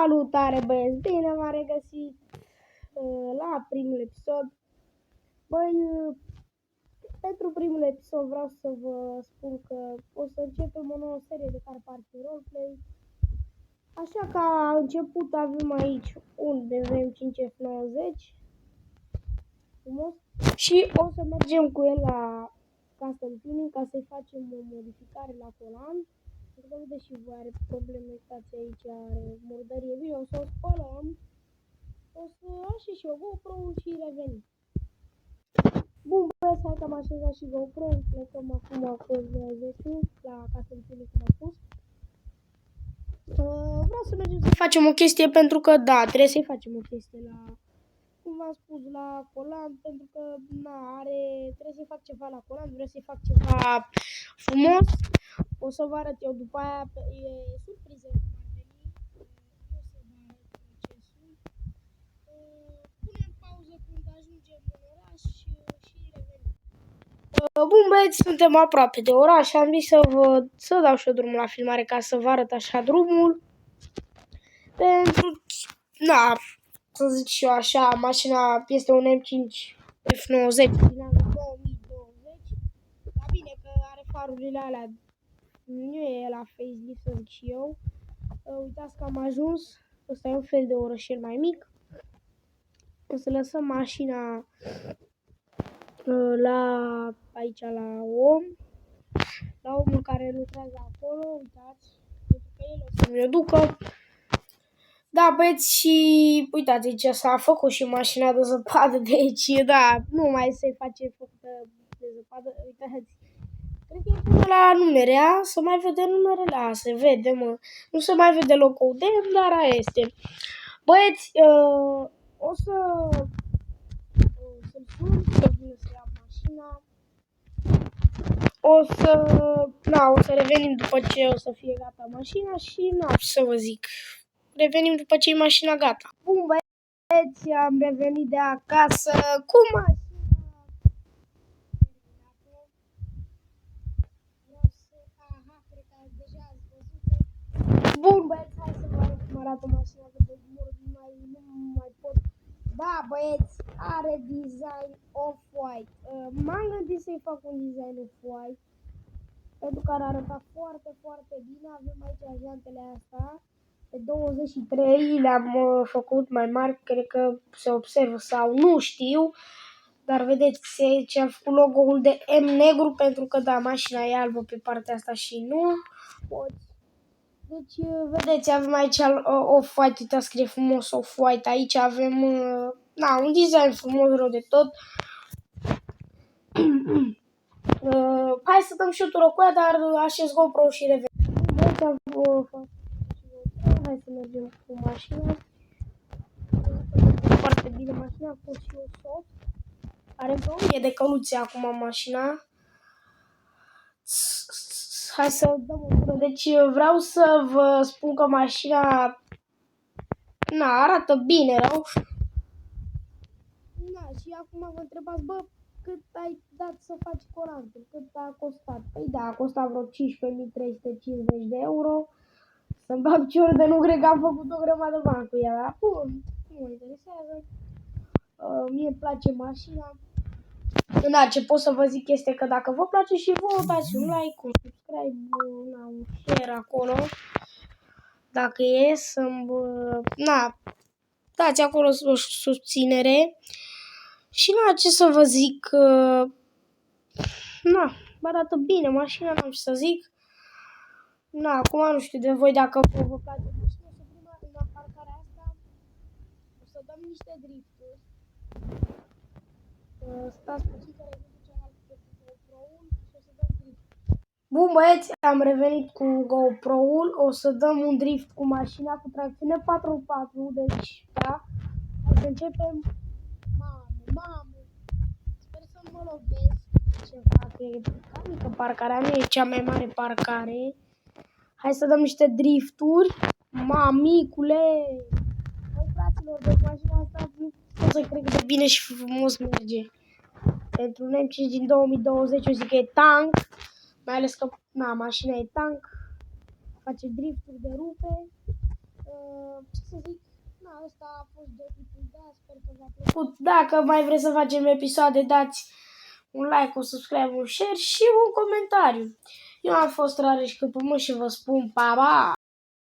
Salutare băieți, bine v-am regăsit la primul episod. Băi, pentru primul episod vreau să vă spun că o să începem o nouă serie de Car Party Roleplay. Așa că a început avem aici un DVM 5F90 frumos și o să mergem cu el la Custom Tuning ca să-i facem o modificare la colan. Pentru că vedeți și voi are probleme, uitați aici, are murdărie. Bine, o să o spălăm, o să așa și eu GoPro-ul și revenim. Bun băieți, hai că am așezat și GoPro-ul, plecăm acum cu 10 la Custom Tuning cum am spus. Vreau să mergem să facem o chestie pentru că, da, trebuie să-i facem o chestie la, cum v-am spus, la colan, pentru că, na, trebuie să-i fac ceva la colan, vreau să-i fac ceva frumos. O să vă arăt eu după aia, e surpriză cum ar veni, o să vă arăt procesul. Punem pauză când ajungem în oraș și revenim. Bun băieți, suntem aproape de oraș, am zis să dau și eu drumul la filmare ca să vă arăt așa drumul. Pentru, na, să zic și eu așa, mașina este un M5 F90 din anul 2020. Dar bine că are farurile alea. Nu e la facelift, să zic și eu. Uitați că am ajuns. Ăsta e un fel de orășel mai mic. O să lăsăm mașina aici la om. La omul care lucrează acolo. Uitați. Pentru că el o să mi-o ducă. Da, băieți, și uitați, aici s-a făcut și mașina de zăpadă de aici. Da, nu mai se face făcută de zăpadă. Uitați. Cred că e până la numerea, să mai vede numerele, se vede, mă. Nu se mai vede locul de, dar aia este. Băieți, o să-l sun, să vină să ia mașina. O să revenim după ce o să fie gata mașina și, ce să vă zic. Revenim după ce e mașina gata. Bun, băieți, am revenit de acasă cu mașina. Bun, băieți, hai să vă arăt cum arată mașina, că nu mai pot. Da, băieți, are design off-white. M-am gândit să-i fac un design off-white, pentru că ar arăta foarte, foarte bine. Avem aici jantele astea, pe 23, le-am făcut mai mari, cred că se observă sau nu știu. Dar vedeți, aici am făcut logo-ul de M negru, pentru că, da, mașina e albă pe partea asta și nu poți. Deci, vedeți, avem aici off-white, uitați, scrie frumos off-white, aici avem, un design frumos rău de tot. Hai să dăm și o tură cu ea, dar așez GoPro și revenim. Hai să mergem cu mașina. Foarte bine mașina, a fost și o soft. Are vreo 1000 de căluțe acum mașina. Hai să dăm o tură. Deci vreau să vă spun că mașina arată bine rău. Și acum vă întrebați, bă, cât ai dat să faci colantul? Cât a costat? Păi da, a costat vreo 15.350 de euro. Să-mi bag piciorul de nu cred că am făcut o grămadă bani cu ea, dar bun, nu mă interesează. Mie îmi place mașina. Da, ce pot să vă zic este că dacă vă place și vouă, dați un like, un subscribe, un share acolo. Dacă e să-mi, dați acolo o susținere. Și ce să vă zic, arată bine mașina, n-am ce să zic. Acum nu știu de voi dacă vă place mașina, să prima în parcarea asta, o să dăm niște drifturi. Stați puțin că revenim cealaltă cu GoPro-ul și o să dăm drift. Bun băieți, am revenit cu GoPro-ul, o să dăm un drift cu mașina cu tracțiune 4x4, deci, da, o să începem. Mamă, sper să nu mă lovesc ceva, că e mică parcarea mea, e cea mai mare parcare. Hai să dăm niște drifturi, mamicule! Băi, fraților, deci mașina asta nu pot să cred că de bine și frumos merge. Pentru un M5 din 2020 eu zic că e tank, mai ales că, mașina e tank, face drifturi de rupe. ce să zic, na, ăsta a fost de episod, sper că v-a plăcut. Dacă mai vreți să facem episoade, dați un like, un subscribe, un share și un comentariu. Eu am fost Rareș Câmpul și vă spun pa, pa!